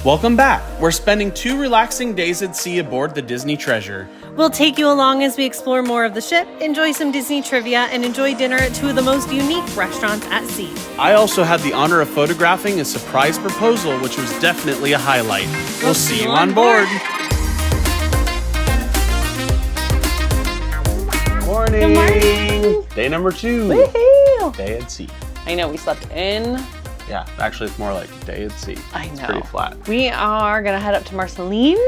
Welcome back. We're spending 2 relaxing days at sea aboard the Disney Treasure. We'll take you along as we explore more of the ship, enjoy some Disney trivia, and enjoy dinner at 2 of the most unique restaurants at sea. I also had the honor of photographing a surprise proposal, which was definitely a highlight. We'll see you on board. Morning. Good morning. Day number 2. Woohoo! Day at sea. I know, we slept in. Yeah, actually it's more like day at sea. I know. It's pretty flat. We are gonna head up to Marceline's.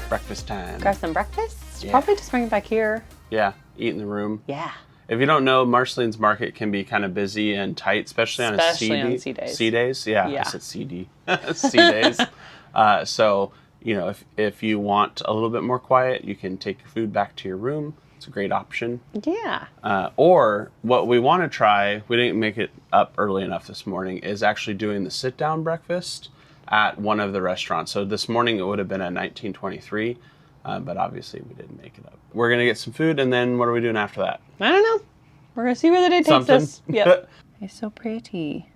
Breakfast time. Grab some breakfast. Yeah. Probably just bring it back here. Yeah, eat in the room. Yeah. If you don't know, Marceline's Market can be kind of busy and tight, especially on sea days. Sea days, yeah. Yeah. I said CD. Sea days. So, you know, if you want a little bit more quiet, you can take your food back to your room. It's a great option. Yeah. Or what we want to try, we didn't make it up early enough this morning, is actually doing the sit-down breakfast at one of the restaurants. So this morning it would have been at 1923, but obviously we didn't make it up. We're going to get some food, and then what are we doing after that? I don't know. We're gonna see where the day takes us. Yep. It's so pretty.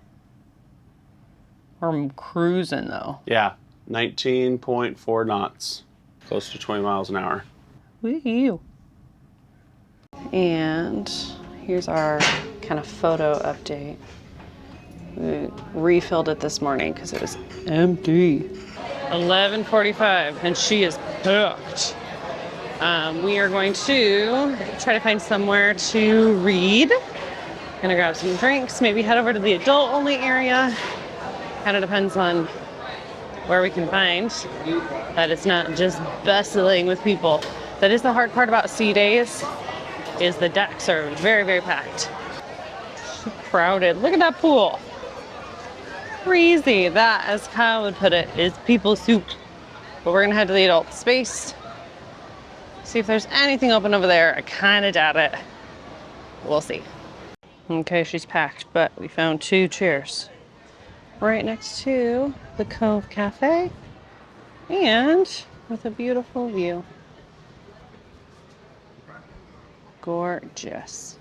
We're cruising though. Yeah, 19.4 knots, close to 20 miles an hour. Woo-hoo. And here's our kind of photo update. We refilled it this morning because it was empty. 11:45, and she is hooked. We are going to try to find somewhere to read. Gonna grab some drinks, maybe head over to the adult-only area. Kind of depends on where we can find that it's not just bustling with people. That is the hard part about sea days, is the decks are very, very packed. Crowded. Look at that pool. Crazy. That, as Kyle would put it, is people soup. But we're gonna head to the adult space. See if there's anything open over there. I kind of doubt it. We'll see. Okay, she's packed, but we found 2 chairs right next to the Cove Cafe and with a beautiful view. Gorgeous.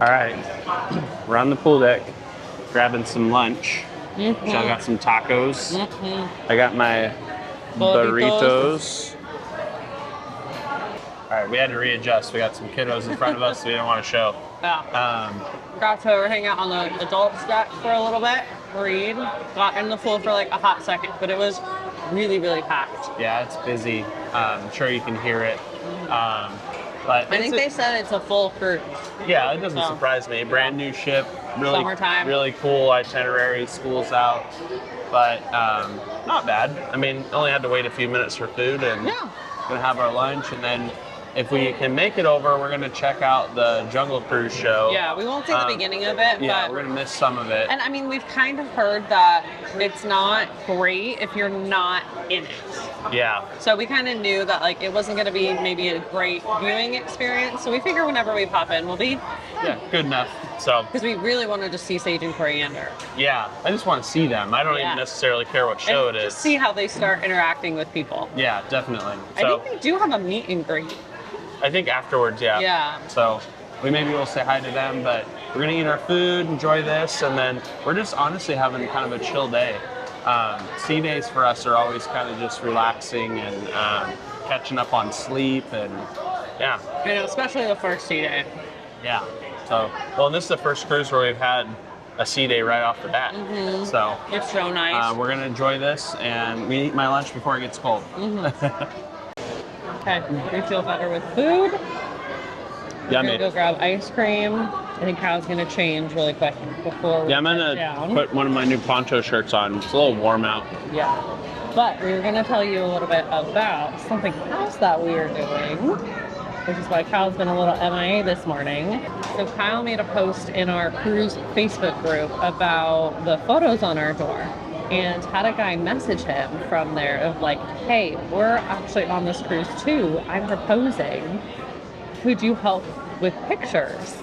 All right, we're on the pool deck, grabbing some lunch. I got some tacos. I got my burritos. All right, we had to readjust. We got some kiddos in front of us, so we didn't want to show. Yeah. Got to hang out on the adult deck for a little bit, read, got in the pool for like a hot second, but it was really, really packed. Yeah, it's busy. I'm sure you can hear it. But I think they said it's a full cruise. Yeah, it doesn't surprise me. Brand new ship, really, Summertime. Really cool itinerary. School's out, but not bad. I mean, only had to wait a few minutes for food, and gonna have our lunch, and then if we can make it over, we're gonna check out the Jungle Cruise show. Yeah, we won't see the beginning of it, yeah, but we're gonna miss some of it. And I mean, we've kind of heard that it's not great if you're not in it. Yeah. So we kind of knew that like it wasn't going to be maybe a great viewing experience. So we figure whenever we pop in, we'll be good enough. So because we really wanted to see Sage and Coriander. Yeah, I just want to see them. I don't even necessarily care what show it is. Just see how they start interacting with people. Yeah, definitely. I think they do have a meet and greet. I think afterwards, yeah. Yeah. So we maybe will say hi to them, but we're gonna eat our food, enjoy this, and then we're just honestly having kind of a chill day. Sea days for us are always kind of just relaxing and catching up on sleep, and yeah. You know, especially the first sea day. Yeah. So, well, this is the first cruise where we've had a sea day right off the bat. So it's so nice. We're gonna enjoy this, and we eat my lunch before it gets cold. Okay, we feel better with food. Yummy. We're gonna go grab ice cream. I think Kyle's gonna change really quick before we Yeah, I'm head gonna down. put one of my new poncho shirts on. It's a little warm out. Yeah. But we were gonna tell you a little bit about something else that we are doing, which is why Kyle's been a little MIA this morning. So Kyle made a post in our cruise Facebook group about the photos on our door, and had a guy message him from there of like, hey, we're actually on this cruise too. I'm proposing. Could you help with pictures?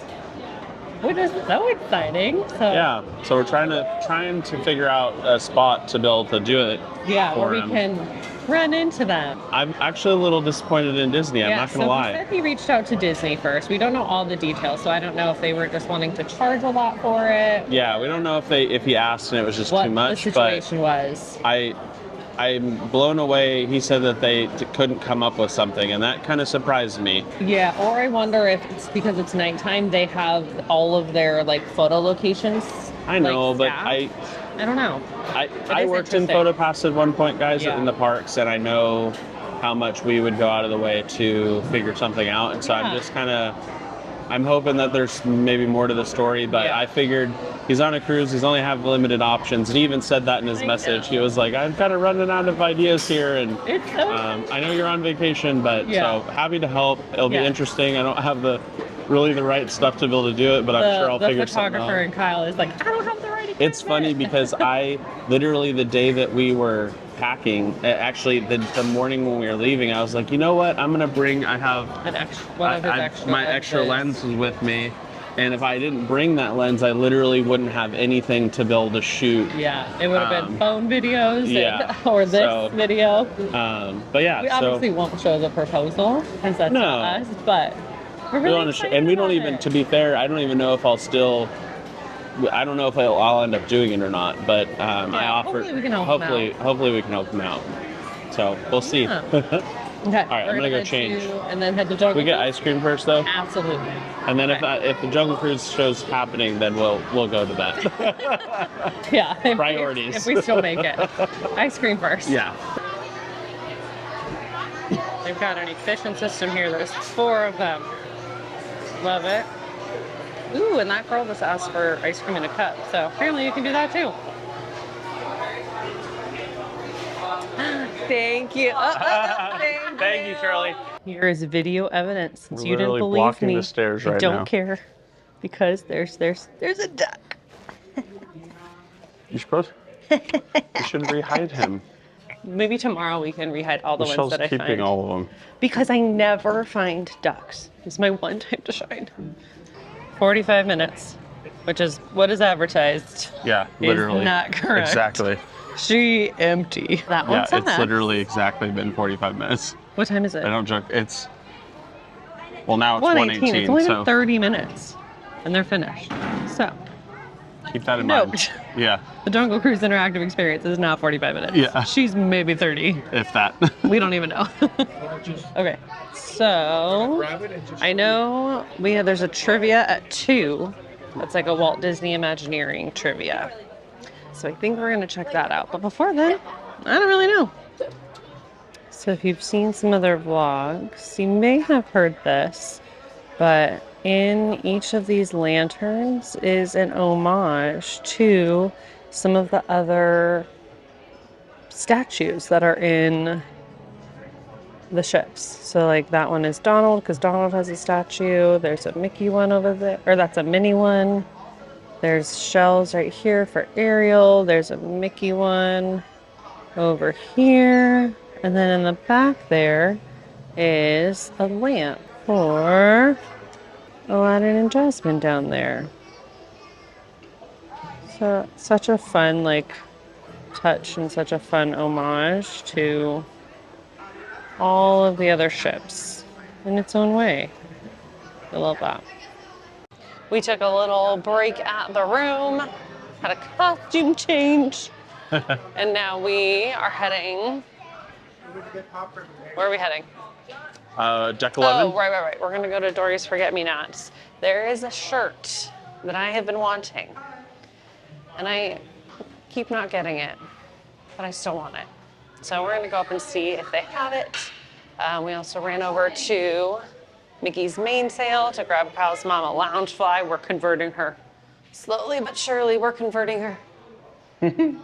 Which is so exciting. So Yeah, so we're trying to figure out a spot to be able to do it. yeah, for where we him. can run into them. I'm actually a little disappointed in Disney. I'm not gonna lie. He said he reached out to Disney first. We don't know all the details, so I don't know if they were just wanting to charge a lot for it. Yeah, we don't know if he asked and it was just What too much. the situation was. I'm blown away. He said that they couldn't come up with something, and that kind of surprised me. Yeah, or I wonder if it's because it's nighttime, they have all of their like photo locations. I know, like, but staffed. I don't know. I is worked in interesting. PhotoPass at one point, guys, Yeah. in the parks, and I know how much we would go out of the way to figure something out. And so Yeah. I'm just I'm hoping that there's maybe more to the story, but Yeah. I figured he's on a cruise, he's only have limited options. And he even said that in his I message. know. He was like, I'm kind of running out of ideas here, and It's so I know you're on vacation, but Yeah. so happy to help. It'll be Yeah. interesting. I don't have the right stuff to be able to do it, but I'm sure I'll figure something out. The photographer and Kyle is like, I don't have the right equipment. It's funny because I literally, the day that we were packing, actually the morning when we were leaving, I was like, you know what? I'm gonna bring. I have my extra lens is with me, and if I didn't bring that lens, I literally wouldn't have anything to be able to shoot. Yeah, it would have been phone videos yeah, or this so, video. But yeah, We obviously won't show the proposal because that's not us, but we're really excited and we don't about even. it. To be fair, I don't even know if I'll still. I don't know if I'll end up doing it or not, but I offered. Hopefully we can help him out. Hopefully we can help him out. So we'll see. Yeah. Okay. All right, I'm gonna go head change. and then head to Jungle We get Cruise? ice cream first, though, Absolutely. and then if the Jungle Cruise show's happening, then we'll go to that. Yeah. Priorities. If we still make it. Ice cream first. Yeah. They've got an efficient system here. There's 4 of them. Love it. Ooh, and that girl just asked for ice cream in a cup. So apparently you can do that too. Thank you. Thank you, Shirley. Here is video evidence. Since We're you didn't literally believe blocking me, the stairs I right don't now. care because there's a duck. You you should rehide him. Maybe tomorrow we can rehide all the Michelle's ones that I keeping find. all of them. Because I never find ducks. It's my one time to shine. 45 minutes, which is what is advertised. Yeah, literally. Is not correct. Exactly. She empty. That Yeah, one's it's literally exactly been 45 minutes. What time is it? I don't joke. Well, now it's 1:18. 1:18. It's only So been 30 minutes, and they're finished. So keep that in No. mind. Yeah, the Jungle Cruise interactive experience is not 45 minutes. Yeah. She's maybe 30. if that. We don't even know. Okay, so I know there's a trivia at 2. That's like a Walt Disney Imagineering trivia. So I think we're gonna check that out. But before then, I don't really know. So if you've seen some other vlogs, you may have heard this, but in each of these lanterns is an homage to some of the other statues that are in the ships. So like that one is Donald because Donald has a statue. There's a Mickey one over there, or that's a Minnie one. There's shells right here for Ariel. There's a Mickey one over here. And then in the back there is a lamp for Aladdin and Jasmine down there. So such a fun like touch and such a fun homage to all of the other ships in its own way. I love that. We took a little break at the room, had a costume change, and now we are heading. Where are we heading? Deck 11. Oh, right. We're gonna go to Dory's Forget-Me-Nots. There is a shirt that I have been wanting, and I keep not getting it, but I still want it. So we're gonna go up and see if they have it. We also ran over to Mickey's mainsail to grab Kyle's mom a Loungefly. We're converting her. Slowly but surely, we're converting her. It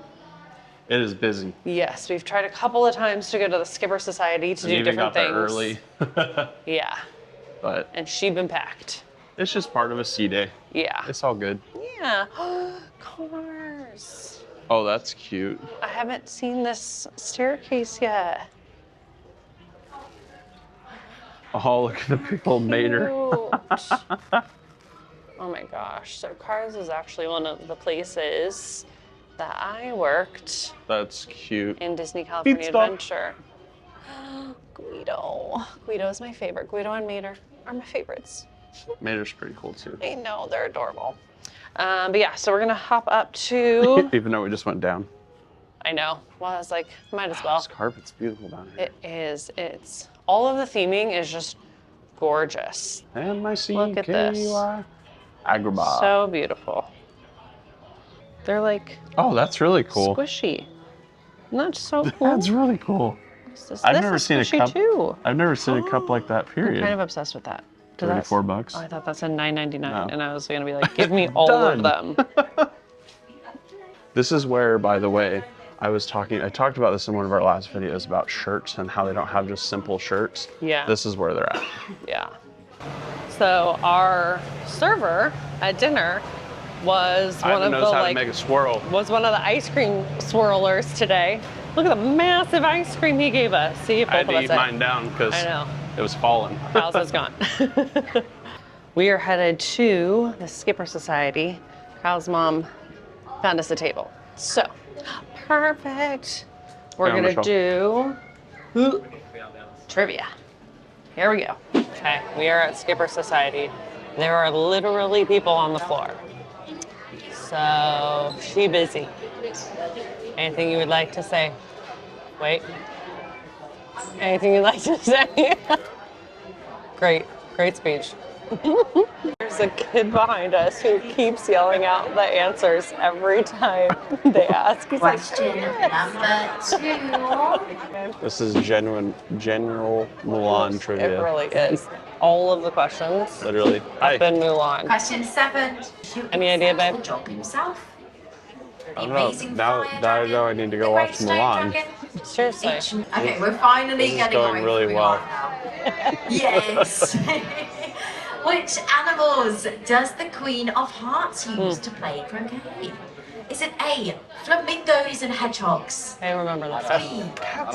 is busy. Yes, we've tried a couple of times to go to the Skipper Society to do different things. Early. Yeah. But And she been packed. it's just part of a sea day. Yeah. It's all good. Yeah. Cars. Oh, that's cute. I haven't seen this staircase yet. Oh, look at the big old mater. Cute. Oh my gosh. So Cars is actually one of the places that I worked That's cute. in Disney California Pizza. Adventure. Guido. Guido is my favorite. Guido and Mater are my favorites. Mater's pretty cool too. I know, they're adorable. But yeah, so we're gonna hop up to, Even though we just went down. I know, well, I was like, might as well. This carpet's beautiful down here. It is, all of the theming is just gorgeous. M-I-C-K-E-Y. Look at this. Agrabah. So beautiful. They're like Oh, that's really cool. squishy. Isn't that so cool? That's really cool. This I've is never seen a squishy cup. too. I've never seen a cup like that, I'm period. kind of obsessed with that. Does that- $34. Oh, I thought that said $9.99, No. and I was gonna be like, give me all of Done. them. This is where, by the way, I talked about this in one of our last videos about shirts and how they don't have just simple shirts. Yeah. This is where they're at. Yeah. So our server at dinner was one Ivan of knows the how to make a swirl. was one of the ice cream swirlers today. Look at the massive ice cream he gave us. See, if I had both to of eat us mine down because I know. it was falling. Kyle's is gone. We are headed to the Skipper Society. Kyle's mom found us a table. So, perfect. We're Yeah, gonna do trivia. Here we go. Okay, we are at Skipper Society. There are literally people on the floor. So, she busy. Anything you would like to say? Wait. Anything you'd like to say? Great speech. There's a kid behind us who keeps yelling out the answers every time they ask. He's like, Question number 2. This is general Mulan trivia. It really is. All of the questions Literally. have been Mulan. Question 7. Any idea, babe? The job himself. I don't know. Now I know I need to go watch Mulan. Seriously. Okay, we're finally This is getting going really where we well. are now. Yes. Which animals does the Queen of Hearts use to play croquet? Is it A, flamingos and hedgehogs? I remember that. B,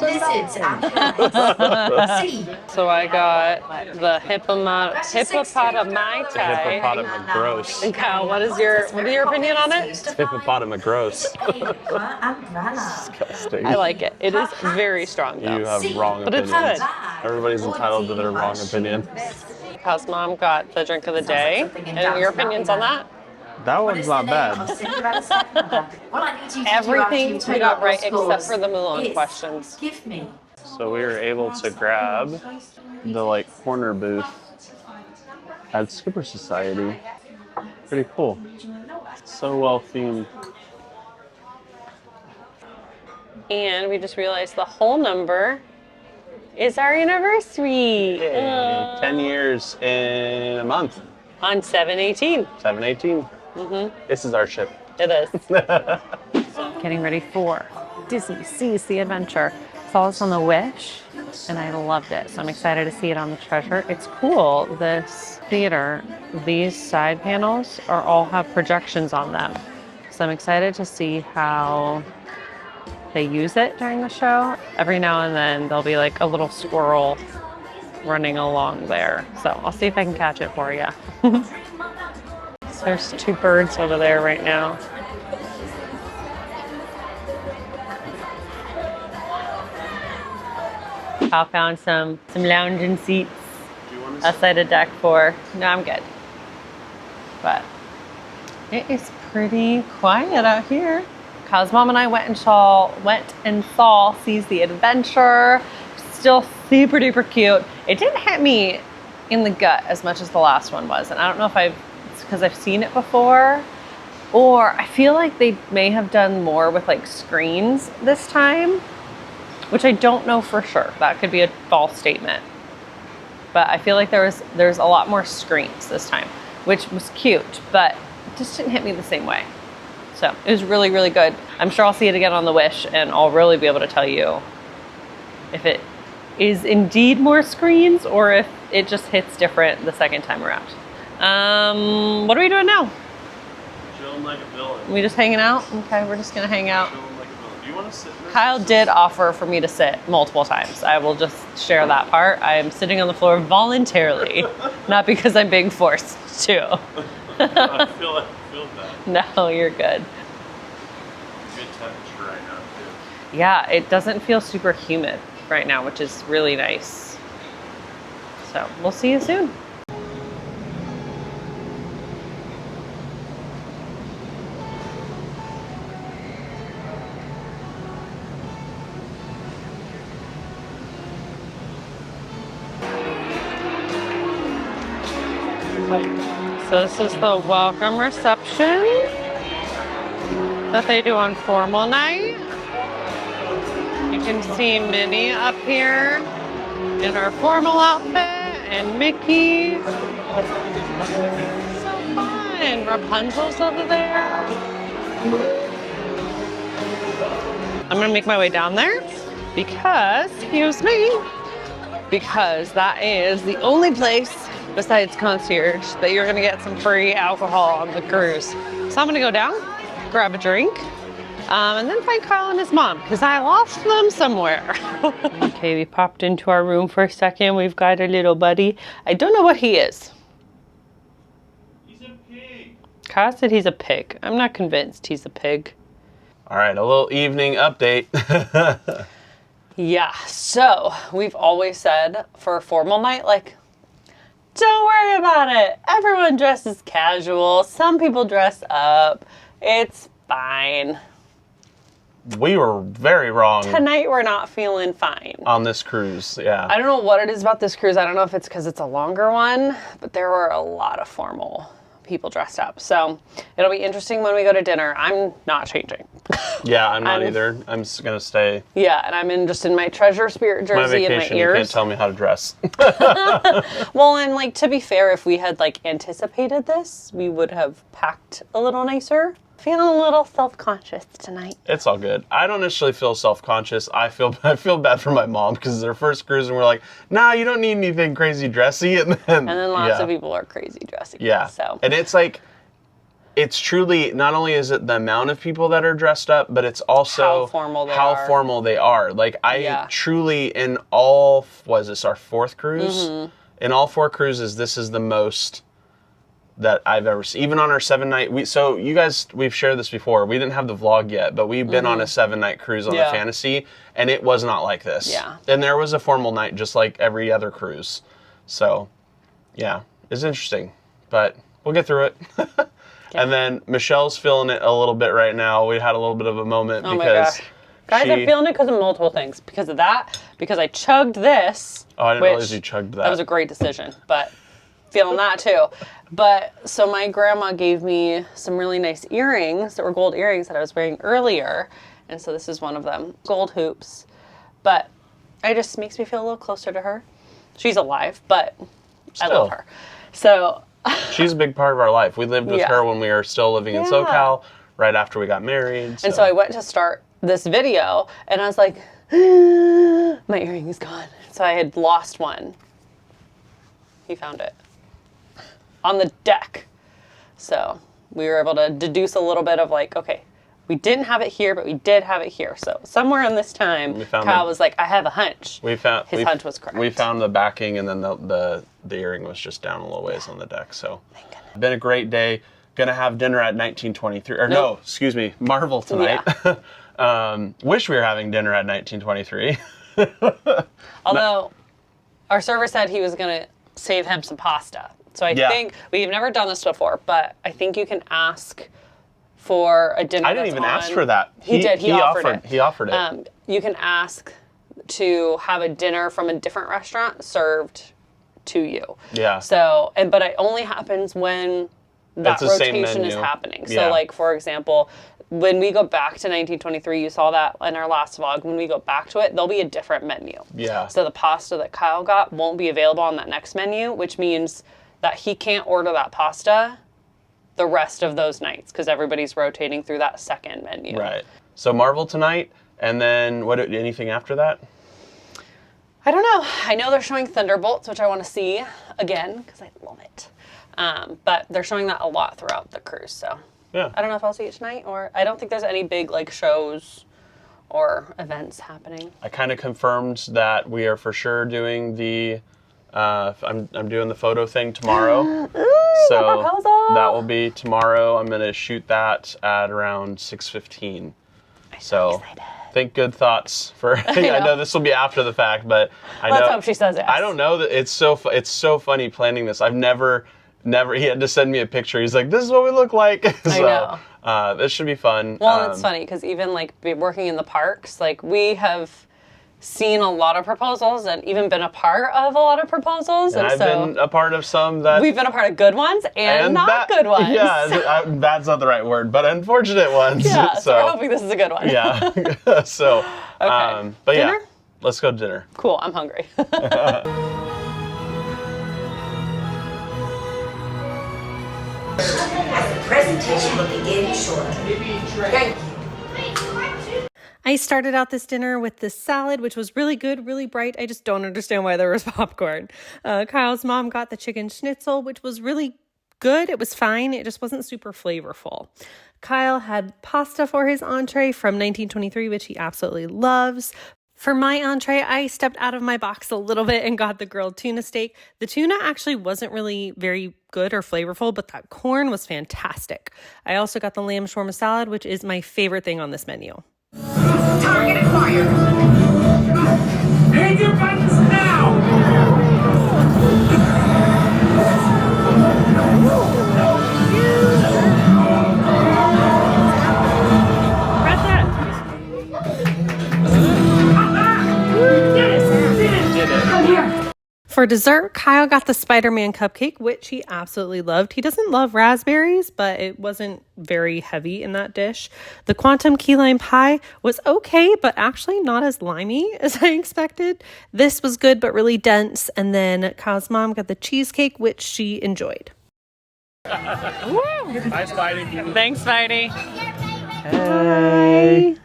lizards and cats? C, So I got the hippopotami. Hippopotamus gross. And Kyle, what is your opinion on it? Hippopotamus gross. umbrella. Disgusting. I like it. It is very strong though. You have wrong But it's opinions. good. Everybody's entitled to their wrong opinion. Kyle's mom got the drink of the day. And your opinions on that? That one's not bad. Everything we got right except for the Mulan questions. Give me. So we were able to grab the corner booth at Skipper Society. Pretty cool. So well themed. And we just realized the whole number is our anniversary. 10 years in a month. On 7/18. 7/18. This is our ship. It is. Getting ready for Disney Sees the Adventure. Saw this on the Wish, and I loved it. So I'm excited to see it on the Treasure. It's cool. This theater, these side panels all have projections on them. So I'm excited to see how they use it during the show. Every now and then there'll be like a little squirrel running along there. So I'll see if I can catch it for you. There's 2 birds over there right now. I found some lounging seats outside of deck 4. No, I'm good. But it is pretty quiet out here. Kyle's mom and I went and saw Sees the Adventure. Still super duper cute. It didn't hit me in the gut as much as the last one was, and I don't know if it's because I've seen it before, or I feel like they may have done more with screens this time. which I don't know for sure. That could be a false statement. But I feel like there's a lot more screens this time, which was cute, but it just didn't hit me the same way. So it was really, really good. I'm sure I'll see it again on the Wish, and I'll really be able to tell you if it is indeed more screens or if it just hits different the second time around. What are we doing now? Chilling like a villain. We just hanging out? Okay, we're just gonna hang out. Chilling like a villain. Do you want to sit in this? Kyle did offer for me to sit multiple times. I will just share that part. I am sitting on the floor voluntarily, not because I'm being forced to. I feel bad. No, you're good. Good temperature right now, too. Yeah, it doesn't feel super humid right now, which is really nice. So we'll see you soon. So this is the welcome reception that they do on formal night. You can see Minnie up here in her formal outfit and Mickey. So fun. Rapunzel's over there. I'm gonna make my way down there because, excuse me, because that is the only place besides concierge that you're gonna get some free alcohol on the cruise. So I'm gonna go down, grab a drink, and then find Kyle and his mom because I lost them somewhere. Okay, we popped into our room for a second. We've got a little buddy. I don't know what he is. He's a pig. Kyle said he's a pig. I'm not convinced he's a pig. All right, a little evening update. Yeah, so we've always said for a formal night, like, don't worry about it. Everyone dresses casual. Some people dress up. It's fine. We were very wrong Tonight we're not feeling fine. on this cruise. Yeah. I don't know what it is about this cruise. I don't know if it's because it's a longer one, but there were a lot of formal people dressed up. So it'll be interesting when we go to dinner. I'm not changing. Yeah, I'm not either. I'm just gonna stay. Yeah, and I'm just in my treasure spirit My jersey and my vacation. You ears. can't tell me how to dress. Well, and like to be fair, if we had like anticipated this, we would have packed a little nicer. Feeling a little self-conscious tonight. It's all good. I don't initially feel self-conscious. I feel bad for my mom because it's their first cruise and we're like, nah, you don't need anything crazy dressy. And then Lots of people are crazy dressing. Yeah. So. And it's like, it's truly, not only is it the amount of people that are dressed up, but it's also how formal they are. Like I truly, in all, was this our fourth cruise? Mm-hmm. In all 4 cruises, this is the most that I've ever seen. Even on our 7-night, we've shared this before. We didn't have the vlog yet, but we've been on a 7-night cruise on the Fantasy, and it was not like this. Yeah. And there was a formal night just like every other cruise. So, yeah, it's interesting, but we'll get through it. And then Michelle's feeling it a little bit right now. We had a little bit of a moment because... my gosh. Guys, I'm feeling it because of multiple things. Because of that, because I chugged this. Oh, I didn't realize you chugged that. That was a great decision, but feeling that too. But so my grandma gave me some really nice earrings that were gold earrings that I was wearing earlier. And so this is one of them, gold hoops. But it just makes me feel a little closer to her. She's alive, but I love her. So she's a big part of our life. We lived with her when we were still living in SoCal, right after we got married. And so I went to start this video and I was like, my earring is gone. So I had lost one. He found it on the deck. So we were able to deduce a little bit of like, okay, we didn't have it here, but we did have it here. So somewhere in this time, Kyle was like, I have a hunch. His hunch was correct. We found the backing, and then the earring was just down a little ways on the deck. So been a great day. Gonna have dinner at 1923, or no, excuse me, Marvel tonight. Yeah. Wish we were having dinner at 1923. Although our server said he was gonna save him some pasta. So I think, we've never done this before, but I think you can ask for a dinner. I didn't even ask for that. He did. He offered it. He offered it. You can ask to have a dinner from a different restaurant served to you. Yeah. So, but it only happens when that rotation is happening. So like, for example, when we go back to 1923, you saw that in our last vlog, when we go back to it, there'll be a different menu. Yeah. So the pasta that Kyle got won't be available on that next menu, which means that he can't order that pasta the rest of those nights because everybody's rotating through that second menu. Right. So Marvel tonight, and then anything after that? I don't know. I know they're showing Thunderbolts, which I want to see again because I love it. But they're showing that a lot throughout the cruise, so Yeah. I don't know if I'll see it tonight, or I don't think there's any big like shows or events happening. I kind of confirmed that we are for sure doing the I'm doing the photo thing tomorrow. Ooh, so the proposal! that will be tomorrow. I'm going to shoot that at around 6:15. So think good thoughts for I know this will be after the fact, but Let's hope she says yes. I don't know that it's so funny planning this. I've never he had to send me a picture. He's like, this is what we look like. So I know. This should be fun. Well, it's funny because even like working in the parks, like we have seen a lot of proposals and even been a part of a lot of proposals. And I've been a part of some that we've been a part of good ones and not good ones. Yeah, that's not the right word, but unfortunate ones. Yeah, so we're hoping this is a good one. Yeah. So, okay. But dinner? yeah, let's go to dinner. Cool, I'm hungry. As the presentation will begin shortly. Thank you. I started out this dinner with this salad, which was really good, really bright. I just don't understand why there was popcorn. Kyle's mom got the chicken schnitzel, which was really good. It was fine. It just wasn't super flavorful. Kyle had pasta for his entree from 1923, which he absolutely loves. For my entree, I stepped out of my box a little bit and got the grilled tuna steak. The tuna actually wasn't really very good or flavorful, but that corn was fantastic. I also got the lamb shawarma salad, which is my favorite thing on this menu. Target acquired. Hit your buttons now! Press that. Did it! Come here! For dessert, Kyle got the Spider-Man cupcake, which he absolutely loved. He doesn't love raspberries, but it wasn't very heavy in that dish. The Quantum Key Lime Pie was okay, but actually not as limey as I expected. This was good, but really dense. And then Kyle's mom got the cheesecake, which she enjoyed. Hi, Spidey. Thanks, Spidey. Hey.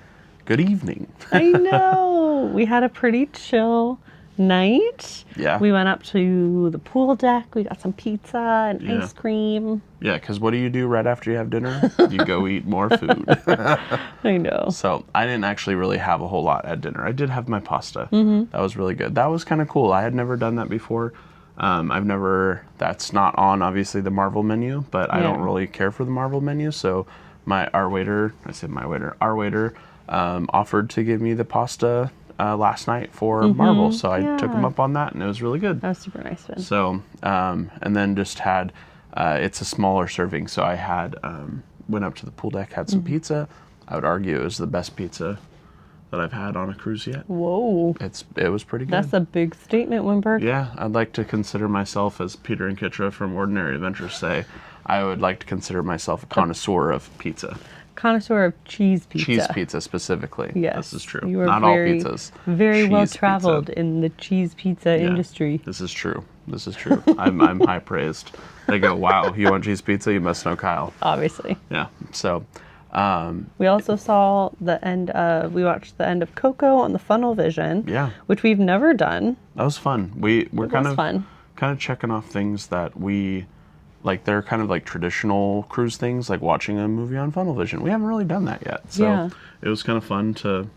Good evening. I know. We had a pretty chill night. Yeah. We went up to the pool deck. We got some pizza and ice cream. Yeah, because what do you do right after you have dinner? You go eat more food. I know. So I didn't actually really have a whole lot at dinner. I did have my pasta. Mm-hmm. That was really good. That was kind of cool. I had never done that before. That's not on obviously the Marvel menu, but I don't really care for the Marvel menu. So our waiter offered to give me the pasta last night for Marvel. So I took him up on that, and it was really good. That was super nice of him. So, and then just had, it's a smaller serving. So I had, went up to the pool deck, had some pizza. I would argue it was the best pizza that I've had on a cruise yet. Whoa. It was pretty good. That's a big statement, Wimberg. Yeah, I'd like to consider myself, as Peter and Kitra from Ordinary Adventures say, I would like to consider myself a connoisseur of pizza. Connoisseur of cheese pizza. Cheese pizza specifically. Yes. This is true. You are Not all pizzas. Very Cheese well traveled pizza. in the cheese pizza industry. This is true. I'm high praised. They go, wow, you want cheese pizza? You must know Kyle. Obviously. Yeah. So, we also saw we watched the end of Coco on the Funnel Vision. Yeah. Which we've never done. that was fun. We're fun. kind of checking off things that we like. They're kind of like traditional cruise things, like watching a movie on Funnel Vision. We haven't really done that yet. So it was kind of fun to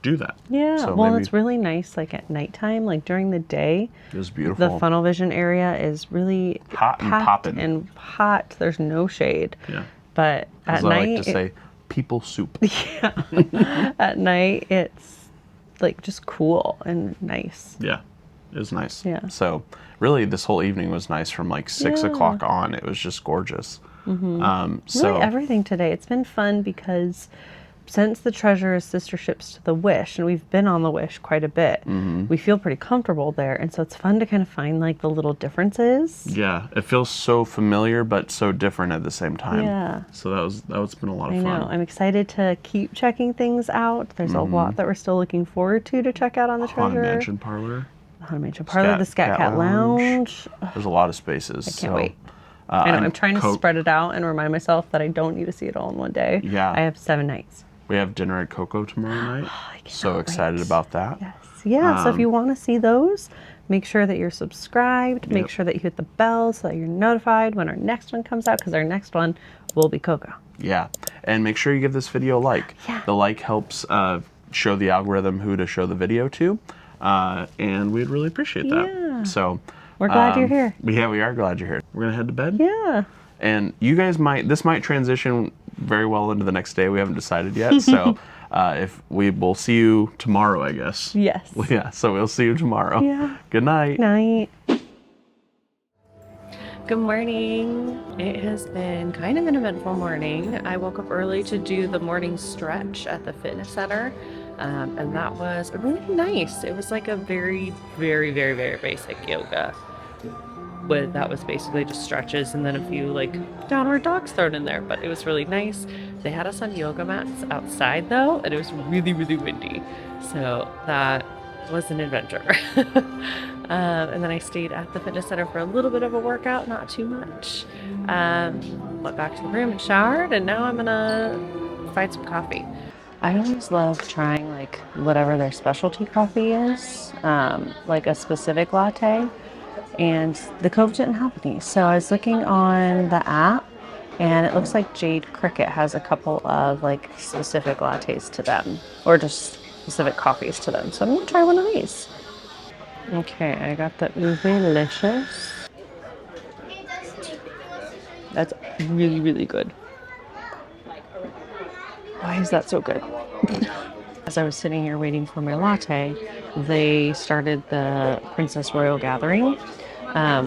do that. Yeah. So well, it's really nice, like at nighttime, like during the day. It was beautiful. The Funnel Vision area is really Hot and packed popping. and hot. There's no shade. Yeah. But at As night, I like to say, people soup. yeah. At night, it's like just cool and nice. Yeah, it was nice. Yeah. So really, this whole evening was nice from like 6 o'clock on. It was just gorgeous. Really everything today. It's been fun because since the Treasure is sister ships to the Wish, and we've been on the Wish quite a bit, we feel pretty comfortable there. And so it's fun to kind of find like the little differences. Yeah, it feels so familiar but so different at the same time. Yeah. So that's been a lot of I fun. know. I'm excited to keep checking things out. There's a lot that we're still looking forward to check out on the Treasure. Haunted Mansion Parlor. The Haunted Mansion Parlor, the Scat Cat Lounge. There's a lot of spaces. I can't wait. I know. I'm trying to spread it out and remind myself that I don't need to see it all in one day. Yeah. I have 7 nights. We have dinner at Coco tomorrow night. So excited wait. about that. Yes. Yeah. So if you want to see those, make sure that you're subscribed. Make sure that you hit the bell so that you're notified when our next one comes out, because our next one will be Coco. Yeah. And make sure you give this video a like. Yeah. The like helps show the algorithm who to show the video to. And we'd really appreciate that. Yeah. So We're glad you're here. Yeah, we are glad you're here. We're going to head to bed. Yeah. And you guys this might transition very well into the next day. We haven't decided yet. So if we will see you tomorrow, I guess. Yes. Yeah, so we'll see you tomorrow. Yeah. Good night. Night. Good morning. It has been kind of an eventful morning. I woke up early to do the morning stretch at the fitness center. And that was really nice. It was like a very, very, very, very basic yoga. That was basically just stretches and then a few like downward dogs thrown in there, but it was really nice. They had us on yoga mats outside though, and it was really, really windy. So that was an adventure. And then I stayed at the fitness center for a little bit of a workout, not too much. Went back to the room and showered, and now I'm gonna find some coffee. I always love trying like whatever their specialty coffee is, like a specific latte. And the Cove didn't have any. So I was looking on the app, and it looks like Jade Cricket has a couple of like specific lattes to them, or just specific coffees to them. So I'm gonna try one of these. Okay, I got the Uvelicious. That's really, really good. Why is that so good? As I was sitting here waiting for my latte, they started the Princess Royal Gathering,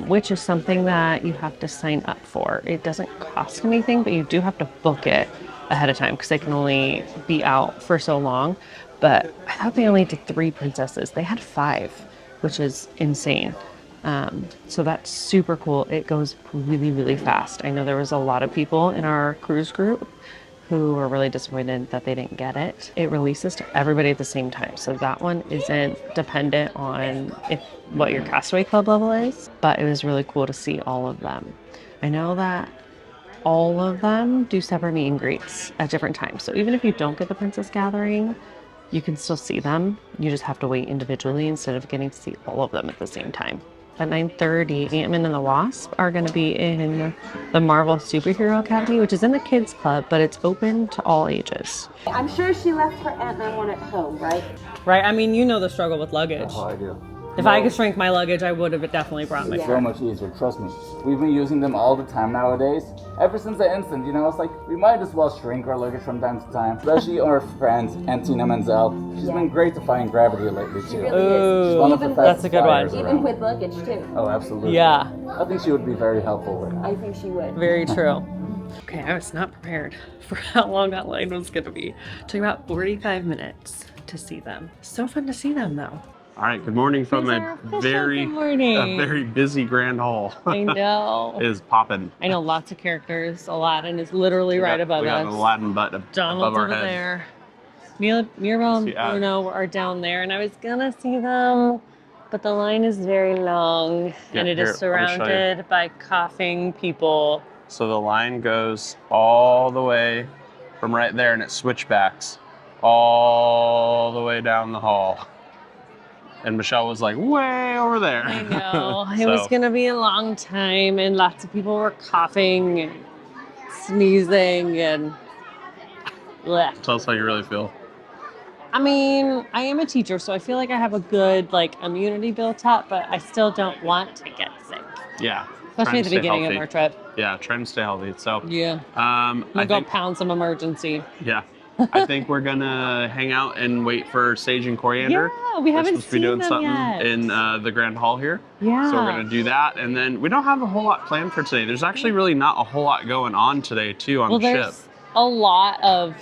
which is something that you have to sign up for. It doesn't cost anything, but you do have to book it ahead of time because they can only be out for so long. But I thought they only did 3 princesses. They had 5, which is insane. So that's super cool. It goes really, really fast. I know there was a lot of people in our cruise group who were really disappointed that they didn't get it. It releases to everybody at the same time. So that one isn't dependent on what your Castaway Club level is, but it was really cool to see all of them. I know that all of them do separate meet and greets at different times. So even if you don't get the Princess Gathering, you can still see them. You just have to wait individually instead of getting to see all of them at the same time. At 9:30, Ant-Man and the Wasp are going to be in the Marvel Superhero Academy, which is in the kids club, but it's open to all ages. I'm sure she left her Ant-Man one at home, right? Right? I mean, you know the struggle with luggage. Oh, I do. If I could shrink my luggage, I would have definitely brought my So much easier, trust me. We've been using them all the time nowadays. Ever since the instant, it's like we might as well shrink our luggage from time to time. Especially our friend, Antina Menzel. She's been great to find Gravity lately too. Ooh, She's one of the that's a good one. fastest Even flyers with luggage, too. around. Oh, absolutely. Yeah, I think she would be very helpful with it. I think she would. very true. Okay, I was not prepared for how long that line was going to be. It took about 45 minutes to see them. So fun to see them though. All right, good morning from a very busy Grand Hall. I know. It is popping. I know, lots of characters. Aladdin is literally right above we us. got an Aladdin butt above Donald's our over head. there. Mirabelle and See, Bruno are down there, and I was gonna see them, but the line is very long, and it is here, let me show you. surrounded by coughing people. So the line goes all the way from right there, and it switchbacks all the way down the hall. And Michelle was like, way over there. I know. It was gonna be a long time, and lots of people were coughing and sneezing and bleh. Tell us how you really feel. I mean, I am a teacher, so I feel like I have a good immunity built up, but I still don't want to get sick. Yeah. Especially at the beginning of our trip. Yeah, trying to stay healthy. So Yeah. I We'll go think, pound some emergency. yeah. I think we're gonna hang out and wait for Sage and Coriander. Yeah, we They're haven't supposed to be seen doing them something yet. in the Grand Hall here. Yeah. So we're gonna do that, and then we don't have a whole lot planned for today. There's actually really not a whole lot going on today too on the ship. There's a lot of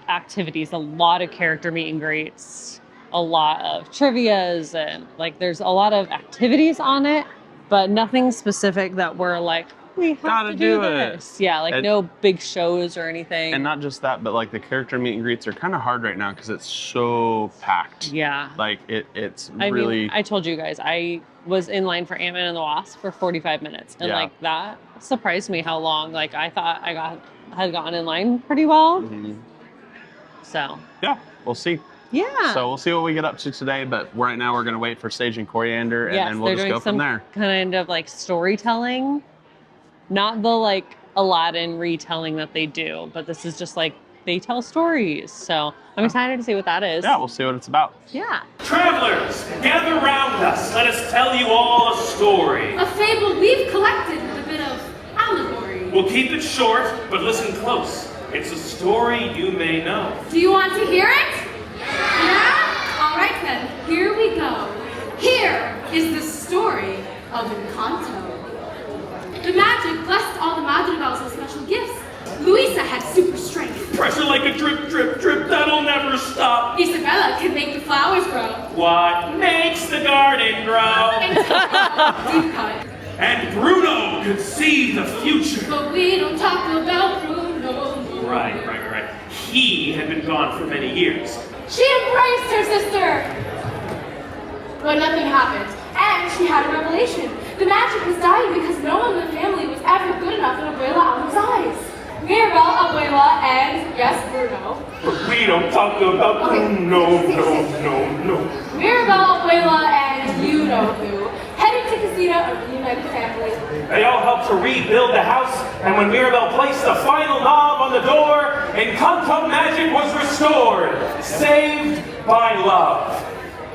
activities, a lot of character meet and greets, a lot of trivias, and like there's a lot of activities on it, but nothing specific that we're like, we have Gotta to do it. this. Yeah, like And- no big shows or anything. And not just that, but like the character meet and greets are kind of hard right now because it's so packed. Yeah. Like it's I really. mean, I told you guys, I was in line for Ant-Man and the Wasp for 45 minutes. And Yeah. like that surprised me how long. Like I thought had gotten in line pretty well. Mhm. So Yeah, we'll see. yeah. So we'll see what we get up to today, but right now we're gonna wait for Sage and Coriander, and yes, then we'll they're just doing go from some there. kind of like storytelling. Not the like Aladdin retelling that they do, but this is just like they tell stories. So I'm excited to see what that is. Yeah, we'll see what it's about. Yeah. Travelers, gather round us. Let us tell you all a story. A fable we've collected with a bit of allegory. We'll keep it short, but listen close. It's a story you may know. Do you want to hear it? Yeah? All right then, here we go. Here is the story of Encanto. The magic blessed all the madrigals with special gifts. Luisa had super strength. Pressure like a drip, drip, drip, that'll never stop. Isabella can make the flowers grow. What makes the garden grow? And deep cut. And Bruno could see the future. But we don't talk about Bruno. Right. He had been gone for many years. She embraced her sister. But nothing happened. And she had a revelation. The magic was dying because no one in the family was ever good enough in Abuela Alma's eyes. Mirabel, Abuela, and yes, Bruno. But we don't talk about Bruno, no. Mirabel, Abuela, and you know who headed to Casita, a reunited family. They all helped to rebuild the house, and when Mirabel placed the final knob on the door, Encanto magic was restored, saved by love.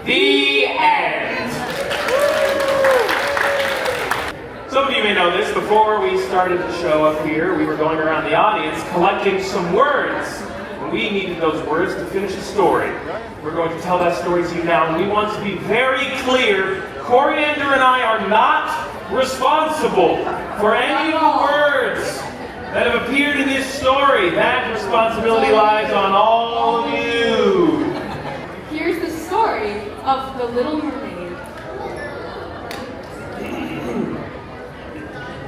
The end. Some of you may know this. Before we started the show up here, we were going around the audience collecting some words. We needed those words to finish the story. We're going to tell that story to you now, and we want to be very clear. Coriander and I are not responsible for any of the words that have appeared in this story. That responsibility lies on all of you. Here's the story of the Little Mermaid.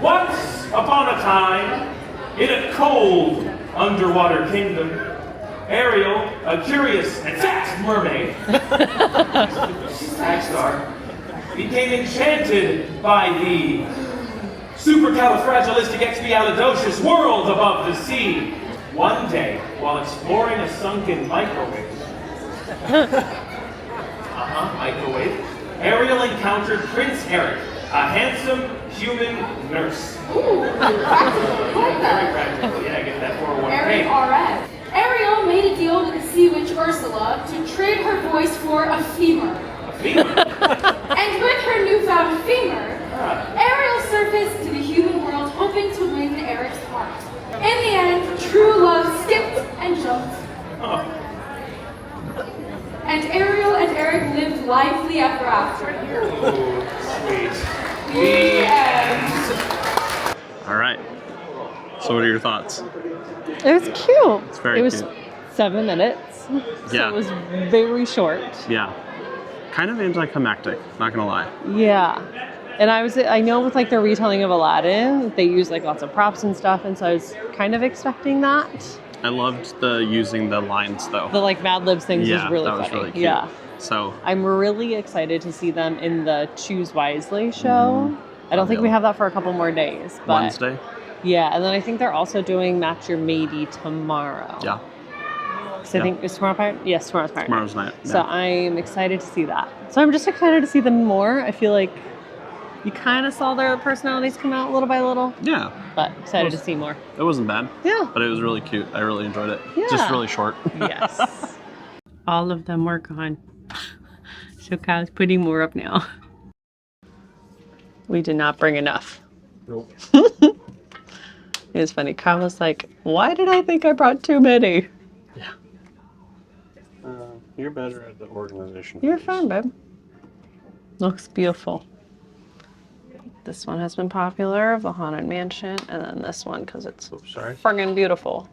Once upon a time, in a cold underwater kingdom, Ariel, a curious and fast mermaid, star, became enchanted by the supercalifragilisticexpialidocious world above the sea. One day, while exploring a sunken microwave, microwave, Ariel encountered Prince Eric, a handsome human nurse. Ooh, practical. Very practical. Yeah, get that 401k. Ariel RS. Ariel made a deal with the sea witch Ursula to trade her voice for a femur. A femur? And with her newfound femur, Ariel surfaced to the human world hoping to win Eric's heart. In the end, true love skipped and jumped. Oh. And Ariel and Eric lived lively ever after. Oh, sweet. The end. All right. So what are your thoughts? It was cute. It's very It was cute. 7 minutes. So Yeah. it was very short. Yeah. Kind of anticlimactic, not gonna lie. Yeah. And I know with like the retelling of Aladdin, they use like lots of props and stuff, and so I was kind of expecting that. I loved using the lines though. The like Mad Libs things Yeah, was really that was funny. really cute. Yeah. So I'm really excited to see them in the Choose Wisely show. I don't think we have that for a couple more days. But Wednesday. yeah, and then I think they're also doing Match Your Matey tomorrow. Yeah. So I think is tomorrow part? Yes, tomorrow's part. Tomorrow's night. So I'm excited to see that. So I'm just excited to see them more. I feel like you kind of saw their personalities come out little by little, Yeah. but excited to see more. It wasn't bad. Yeah. But it was really cute. I really enjoyed it. Yeah. Just really short. Yes. All of them were gone. So Kyle's putting more up now. We did not bring enough. Nope. It was funny. Kyle was like, why did I think I brought too many? You're better at the organization. You're fine, babe. Looks beautiful. This one has been popular, of the Haunted Mansion, and then this one because it's Oops, sorry. friggin' beautiful.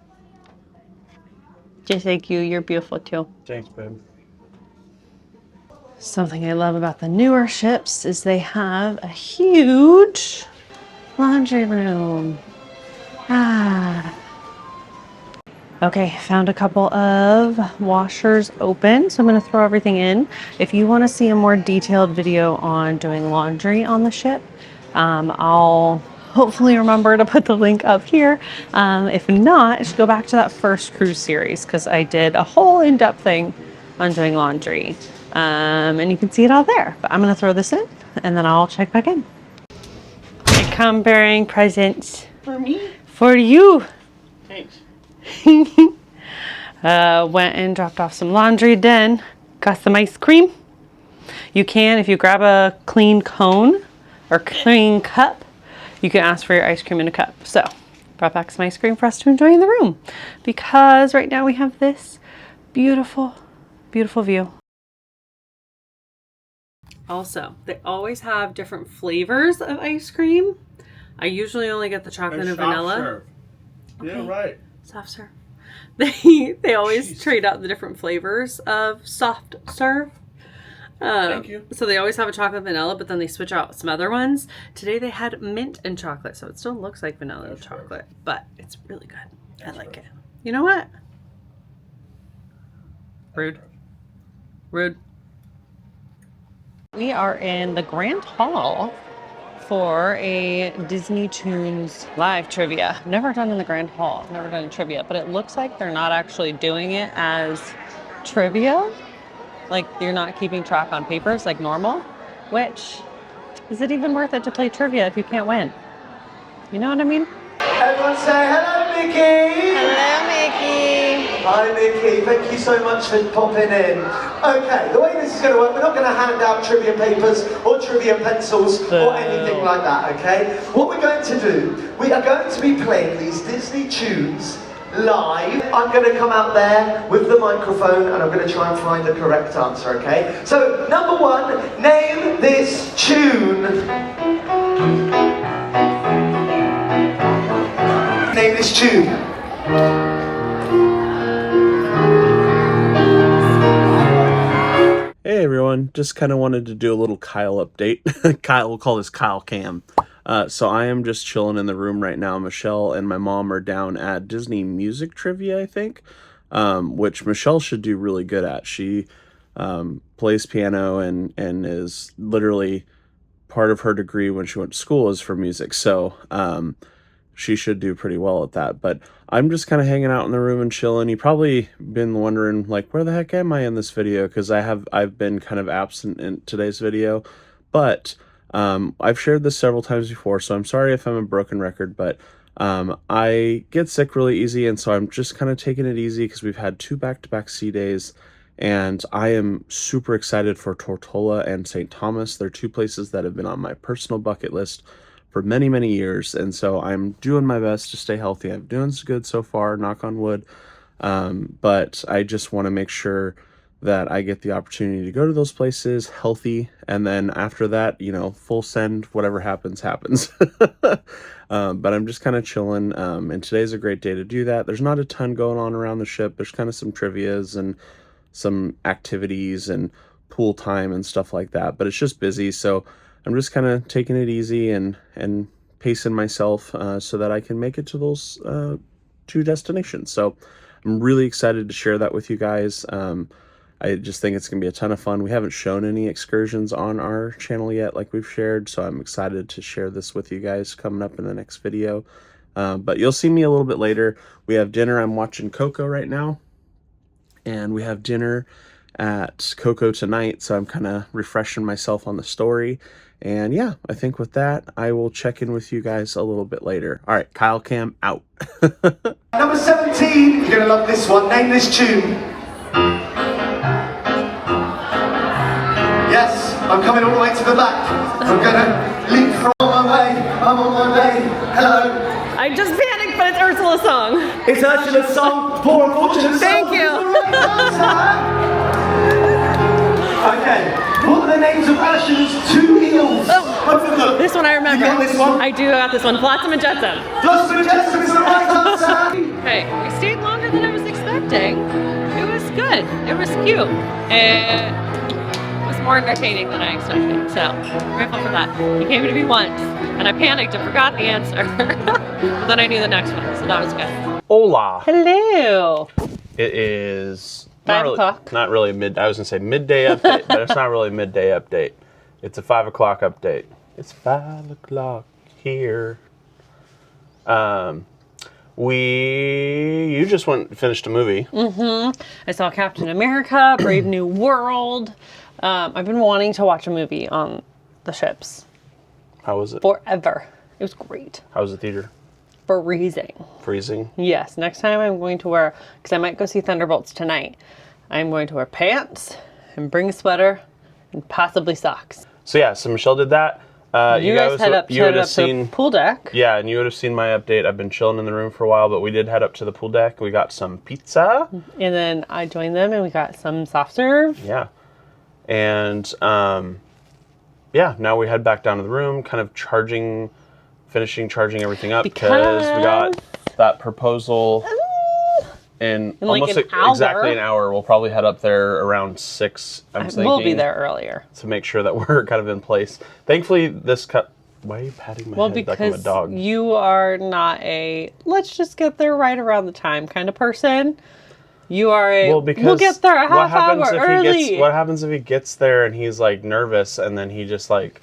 Just like you, you're beautiful too. Thanks, babe. Something I love about the newer ships is they have a huge laundry room. Ah. Okay, found a couple of washers open, so I'm gonna throw everything in. If you wanna see a more detailed video on doing laundry on the ship, I'll hopefully remember to put the link up here. If not, just go back to that first cruise series because I did a whole in-depth thing on doing laundry. And you can see it all there, but I'm gonna throw this in and then I'll check back in. I come bearing presents. For me? For you. Thanks. Went and dropped off some laundry, then got some ice cream. You can, if you grab a clean cone or clean cup, you can ask for your ice cream in a cup. So brought back some ice cream for us to enjoy in the room because right now we have this beautiful, beautiful view. Also, they always have different flavors of ice cream. I usually only get the chocolate and vanilla. Serve. Okay. Yeah, right. Soft serve. They always trade out the different flavors of soft serve. Thank you. So they always have a chocolate vanilla, but then they switch out some other ones. Today they had mint and chocolate, so it still looks like vanilla and chocolate, but it's really good. I like it. You know what? Rude. Rude. We are in the Grand Hall for a Disney Tunes live trivia. I've never done in the Grand Hall. I've never done a trivia, but it looks like they're not actually doing it as trivia. Like you're not keeping track on papers like normal, which is it even worth it to play trivia if you can't win? You know what I mean? Everyone say hello, Mickey! Hello, Mickey! Hi, Mickey. Thank you so much for popping in. Okay, the way this is going to work, we're not going to hand out trivia papers or trivia pencils or anything like that, okay? What we're going to do, we are going to be playing these Disney tunes live. I'm going to come out there with the microphone and I'm going to try and find the correct answer, okay? So, number one, name this tune. Name this tune. Hey everyone, just kind of wanted to do a little Kyle update. Kyle, we'll call this Kyle Cam. So I am just chilling in the room right now. Michelle and my mom are down at Disney Music Trivia, I think, which Michelle should do really good at. She plays piano and is literally part of her degree when she went to school is for music. So she should do pretty well at that. But I'm just kind of hanging out in the room and chilling. You've probably been wondering, like, where the heck am I in this video? Because I've been kind of absent in today's video. But I've shared this several times before, so I'm sorry if I'm a broken record. But I get sick really easy, and so I'm just kind of taking it easy because we've had 2 back-to-back sea days. And I am super excited for Tortola and St. Thomas. They're 2 places that have been on my personal bucket list for many, many years, and so I'm doing my best to stay healthy. I'm doing good so far, knock on wood, but I just want to make sure that I get the opportunity to go to those places healthy, and then after that, you know, full send, whatever happens, happens. But I'm just kind of chilling, and today's a great day to do that. There's not a ton going on around the ship. There's kind of some trivias and some activities and pool time and stuff like that, but it's just busy, so I'm just kind of taking it easy and pacing myself so that I can make it to those 2 destinations. So I'm really excited to share that with you guys. I just think it's going to be a ton of fun. We haven't shown any excursions on our channel yet like we've shared, so I'm excited to share this with you guys coming up in the next video. But you'll see me a little bit later. We have dinner. I'm watching Coco right now, and we have dinner at Coco tonight, so I'm kind of refreshing myself on the story. And yeah, I think with that, I will check in with you guys a little bit later. All right, Kyle Cam out. Number 17, you're going to love this one. Name this tune. Yes, I'm coming all the way to the back. I'm going to leap from my way. I'm on my way. Hello. I just panicked, but it's Ursula's song. It's Ursula's song. Poor unfortunate. Thank you. Okay, what are the names of Ursula's 2 eels? Oh, this one I remember. You got this one? I do got this one. Flotsam and Jetsam. Flotsam and Jetsam is the right answer. Hey, we stayed longer than I was expecting. acting. It was good. It was cute. It was more entertaining than I expected. So, I'm grateful for that. He came to me once, and I panicked and forgot the answer. But then I knew the next one, so that was good. Hola. Hello. It is 5 o'clock. Not really I was gonna say midday update, but it's not really a midday update. It's a 5 o'clock update. It's 5 o'clock here. You just finished a movie. Mm-hmm. I saw Captain America, Brave New World. I've been wanting to watch a movie on the ships. How was it? Forever. It was great. How was the theater? Freezing. Freezing? Yes. Next time I'm going to wear, because I might go see Thunderbolts tonight, I'm going to wear pants and bring a sweater and possibly socks. So yeah, so Michelle did that. You guys head up to the pool deck. Yeah, and you would have seen my update. I've been chilling in the room for a while, but we did head up to the pool deck. We got some pizza. And then I joined them and we got some soft serve. Yeah. And yeah, now we head back down to the room, kind of finishing charging everything up because we got that proposal in almost like exactly an hour. We'll probably head up there around 6. I'm thinking. We'll be there earlier. To make sure that we're kind of in place. Thankfully, this cut. Why are you patting my head like I'm a dog? Because you are not a let's just get there right around the time kind of person. You are a we'll get there a half hour early. What happens if he gets there and he's like nervous and then he just like.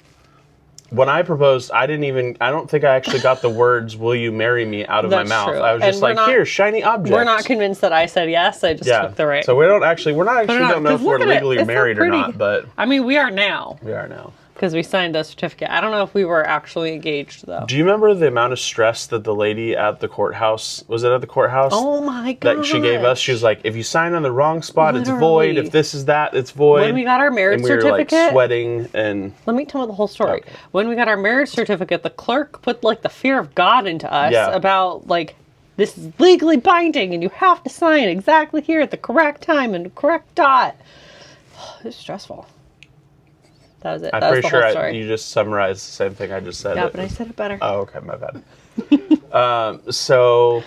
When I proposed, I don't think I actually got the words, will you marry me, out of my mouth. True. I was just like, here, shiny object. We're not convinced that I said yes. I just took the right. So we're not actually don't know if we're legally married or not, but. I mean, we are now. We are now. Because we signed a certificate. I don't know if we were actually engaged, though. Do you remember the amount of stress that the lady at the courthouse, was it at the courthouse? Oh my God. That she gave us? She was like, if you sign on the wrong spot, it's void. If this is that, it's void. When we got our marriage certificate. We were like sweating and. Let me tell you the whole story. Okay. When we got our marriage certificate, the clerk put like the fear of God into us about like, this is legally binding and you have to sign exactly here at the correct time and the correct dot. It was stressful. That was it. I'm pretty sure you just summarized the same thing I just said. Yeah, but I said it better. Oh, okay, my bad. So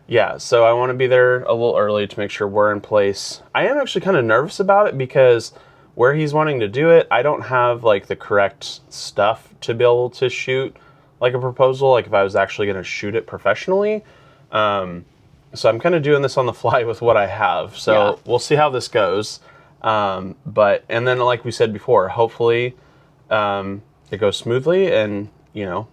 I want to be there a little early to make sure we're in place. I am actually kind of nervous about it because where he's wanting to do it, I don't have like the correct stuff to be able to shoot like a proposal, like if I was actually going to shoot it professionally. So I'm kind of doing this on the fly with what I have. So we'll see how this goes. And then like we said before, hopefully it goes smoothly and, you know,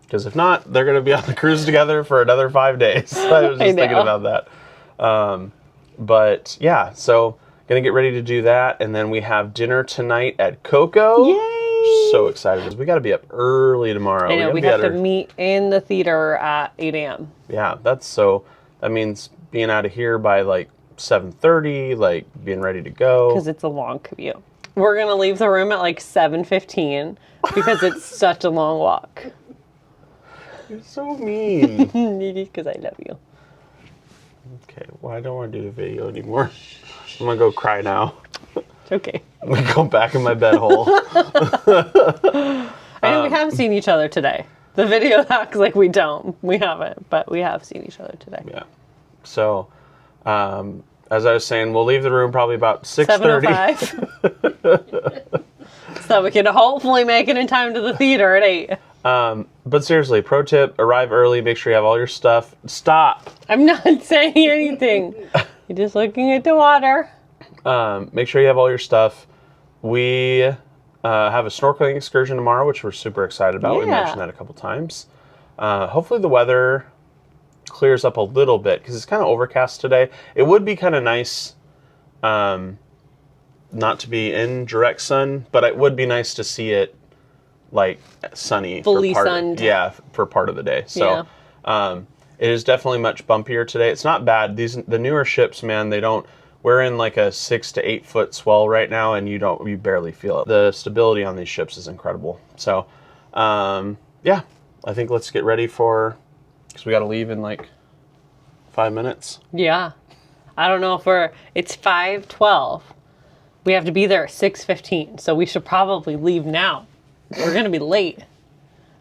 because if not, they're going to be on the cruise together for another 5 days. I was just thinking about that. But yeah, so going to get ready to do that. And then we have dinner tonight at Coco. Yay! So excited. We got to be up early tomorrow. I know, we have to meet in the theater at 8 a.m. Yeah, that means being out of here by like 7:30, like being ready to go. Because it's a long commute. We're going to leave the room at like 7:15 because it's such a long walk. You're so mean. Because I love you. Okay, well, I don't want to do the video anymore. I'm going to go cry now. It's okay. I'm going to go back in my bed hole. I know we have seen each other today. The video acts like we don't. We haven't, but we have seen each other today. Yeah. So, as I was saying, we'll leave the room probably about 6:30. 7:05. So we can hopefully make it in time to the theater at 8. But seriously, pro tip, arrive early, make sure you have all your stuff. Stop! I'm not saying anything. You're just looking at the water. Make sure you have all your stuff. We have a snorkeling excursion tomorrow, which we're super excited about. We mentioned that a couple times. Hopefully the weather clears up a little bit because it's kind of overcast today. It would be kind of nice not to be in direct sun, but it would be nice to see it like sunny. Fully sunned. For part of the day. So it is definitely much bumpier today. It's not bad. The newer ships, man, we're in like a 6 to 8 foot swell right now and you barely feel it. The stability on these ships is incredible. So I think let's get ready because we got to leave in like 5 minutes. Yeah. I don't know it's 5:12. We have to be there at 6:15, so we should probably leave now. We're going to be late.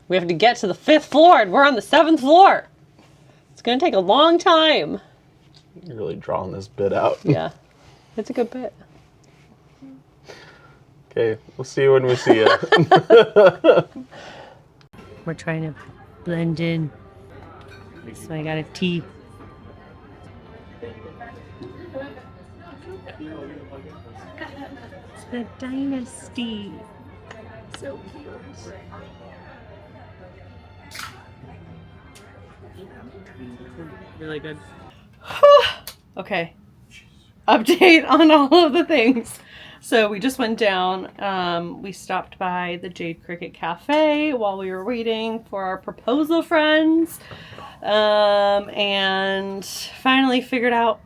We have to get to the 5th floor, and we're on the 7th floor. It's going to take a long time. You're really drawing this bit out. Yeah, it's a good bit. Okay, we'll see you when we see you. We're trying to blend in. So I got a tea. It's the dynasty. So cute. Really good. Okay. Update on all of the things. So we just went down. We stopped by the Jade Cricket Cafe while we were waiting for our proposal friends. And finally figured out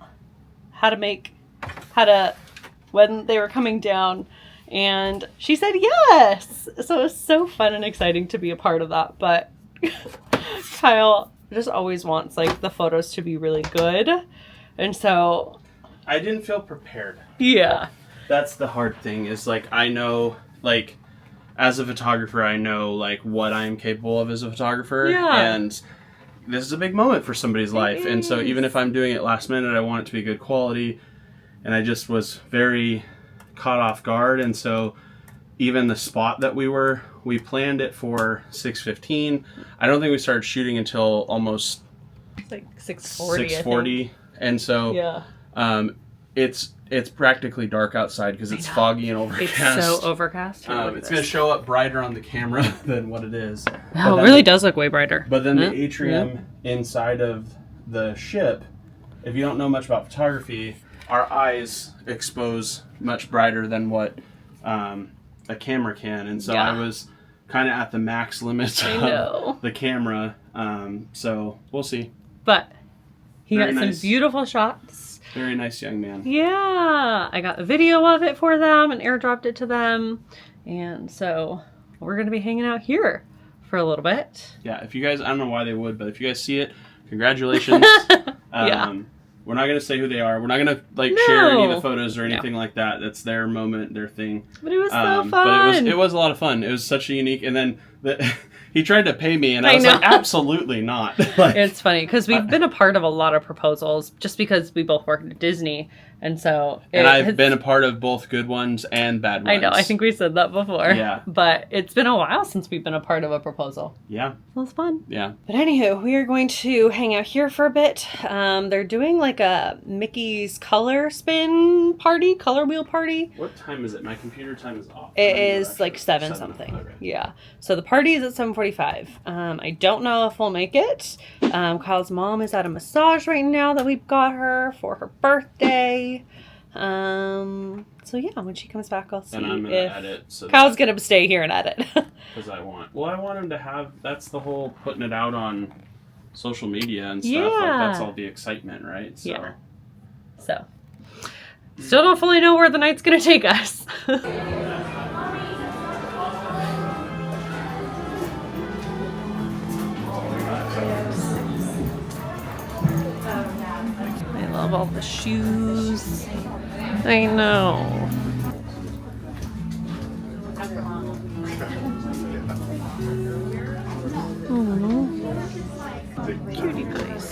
when they were coming down. And she said yes. So it was so fun and exciting to be a part of that. But Kyle just always wants like the photos to be really good. And so I didn't feel prepared. Yeah. That's the hard thing is like, I know, like, as a photographer, I know like what I'm capable of as a photographer. Yeah. And this is a big moment for somebody's life. And so even if I'm doing it last minute, I want it to be good quality. And I just was very caught off guard. And so even the spot that we planned it for 6:15. I don't think we started shooting until almost like 6:40. 6:40. And so yeah. It's practically dark outside because it's foggy and overcast. It's so overcast. It's going to show up brighter on the camera than what it is. Wow, it really does look way brighter. But then the atrium inside of the ship, if you don't know much about photography, our eyes expose much brighter than what a camera can. And so I was kind of at the max limits of the camera. So we'll see. But he got some beautiful shots. Very nice young man. Yeah. I got a video of it for them and airdropped it to them. And so we're going to be hanging out here for a little bit. Yeah. If you guys, I don't know why they would, but if you guys see it, congratulations. We're not going to say who they are. We're not going to share any of the photos or anything like that. That's their moment, their thing. But it was so fun. But it was a lot of fun. It was such a unique, and then he tried to pay me, and I was like, absolutely not. It's funny because we've been a part of a lot of proposals just because we both worked at Disney, and so I've been a part of both good ones and bad ones. I know. I think we said that before. Yeah. But it's been a while since we've been a part of a proposal. Yeah. It was fun. Yeah. But anywho, we are going to hang out here for a bit. They're doing like a Mickey's color wheel party. What time is it? My computer time is off. It is like 7 something. Okay. Yeah. So the party is at 7:45. I don't know if we'll make it. Kyle's mom is at a massage right now that we've got her for her birthday. So yeah, when she comes back, I'll see. And I'm gonna edit. So Kyle's gonna stay here and edit. Because I want him to have. That's the whole putting it out on social media and stuff. Yeah. Like that's all the excitement, right? So. Yeah. So. Still don't fully know where the night's gonna take us. I love all the shoes. I know. Cutie pies.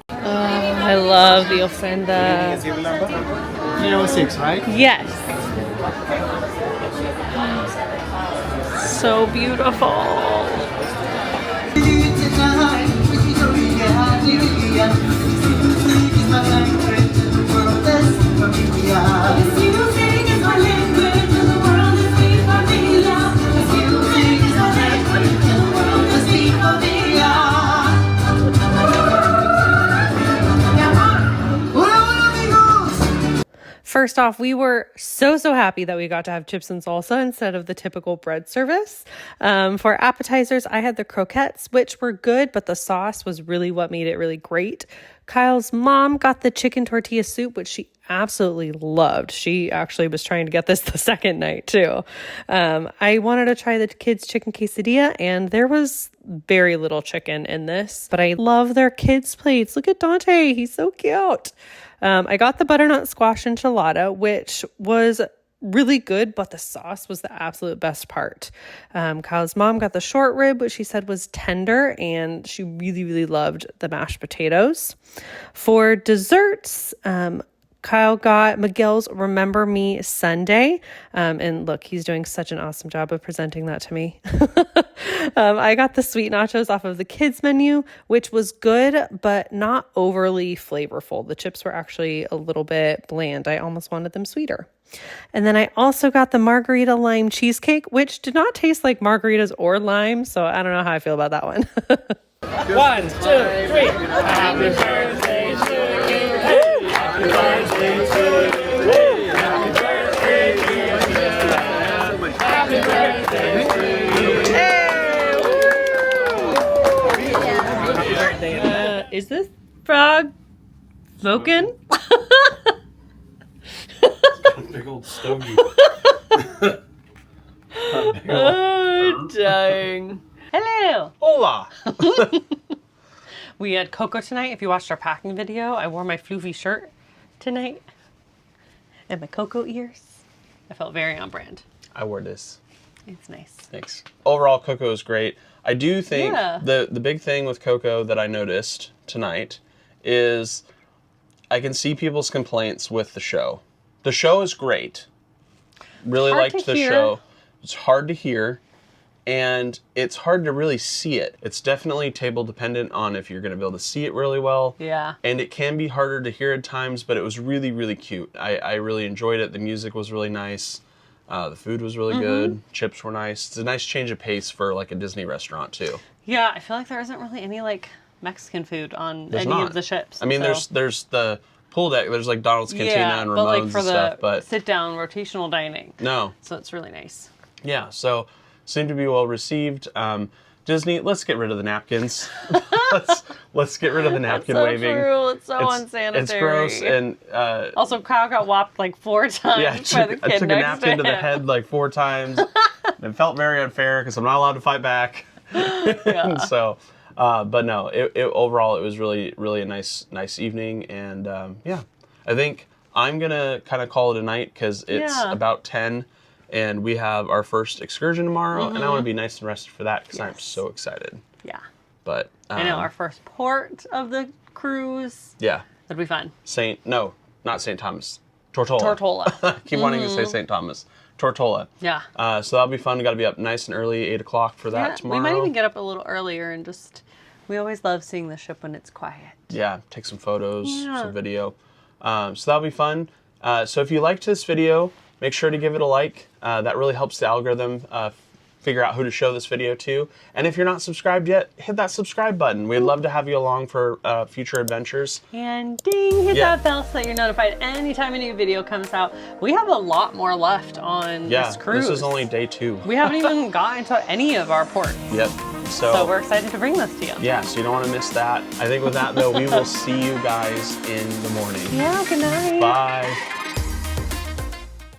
I love the ofrenda. You know 6, right? Yes. So beautiful. First off, we were so happy that we got to have chips and salsa instead of the typical bread service. For appetizers, I had the croquettes, which were good, but the sauce was really what made it really great. Kyle's mom got the chicken tortilla soup, which she absolutely loved. She actually was trying to get this the second night too. I wanted to try the kids' chicken quesadilla, and there was very little chicken in this, but I love their kids' plates. Look at Dante. He's so cute. I got the butternut squash enchilada, which was really good, but the sauce was the absolute best part. Kyle's mom got the short rib, which she said was tender, and she really, really loved the mashed potatoes. For desserts, Kyle got Miguel's Remember Me Sundae. And look, he's doing such an awesome job of presenting that to me. I got the sweet nachos off of the kids menu, which was good, but not overly flavorful. The chips were actually a little bit bland. I almost wanted them sweeter. And then I also got the margarita lime cheesecake, which did not taste like margaritas or lime. So I don't know how I feel about that one. 1, 2, 3. Happy birthday to you. Hey, happy birthday to you. Hey, happy birthday to you. Happy birthday to you. Hey, is this frog smoking? Big old stogie. Oh, dang. Hello. Hola. We had Coco tonight. If you watched our packing video, I wore my floofy shirt tonight and my Coco ears. I felt very on brand. I wore this. It's nice. Thanks. Overall, Coco is great. I do think Yeah. the big thing with Coco that I noticed tonight is I can see people's complaints with the show. The show is great. Really Hard liked to the hear. show. It's hard to hear, and it's hard to really see it. It's definitely table dependent on if you're going to be able to see it really well. Yeah. And it can be harder to hear at times, but it was really, really cute. I really enjoyed it. The music was really nice. The food was really good. Chips were nice. It's a nice change of pace for like a Disney restaurant too. Yeah, I feel like there isn't really any like Mexican food on There's any not. of the ships. I mean, so. there's the pool deck. There's like Donald's Cantina Yeah, and but like Ramones for and the stuff. But sit-down rotational dining. no. So it's really nice. Yeah, so seemed to be well received. Disney, let's get rid of the napkins. let's get rid of the napkin That's so waving. true. It's so unsanitary. It's gross, and Also, Kyle got whopped like 4 times yeah, by the kid I took a next napkin to the him. head like 4 times. It felt very unfair because I'm not allowed to fight back. And so, but no, overall it was really, really a nice evening, and yeah, I think I'm gonna kind of call it a night because it's about 10. And we have our first excursion tomorrow, and I want to be nice and rested for that because I'm so excited. Yeah. But I know, our first port of the cruise. Yeah. That'll be fun. Not St. Thomas. Tortola. Tortola. I keep wanting to say St. Thomas. Tortola. Yeah. So that'll be fun. We got to be up nice and early, 8 o'clock for that tomorrow. We might even get up a little earlier and just, we always love seeing the ship when it's quiet. Yeah, take some photos, some video. So that'll be fun. So if you liked this video, make sure to give it a like. That really helps the algorithm figure out who to show this video to. And if you're not subscribed yet, hit that subscribe button. We'd love to have you along for future adventures. And ding, hit that bell so that you're notified anytime a new video comes out. We have a lot more left on this cruise. This is only day 2. We haven't even gotten to any of our ports. Yep. So we're excited to bring this to you. Yeah, so you don't want to miss that. I think with that, though, we will see you guys in the morning. Yeah, good night. Bye.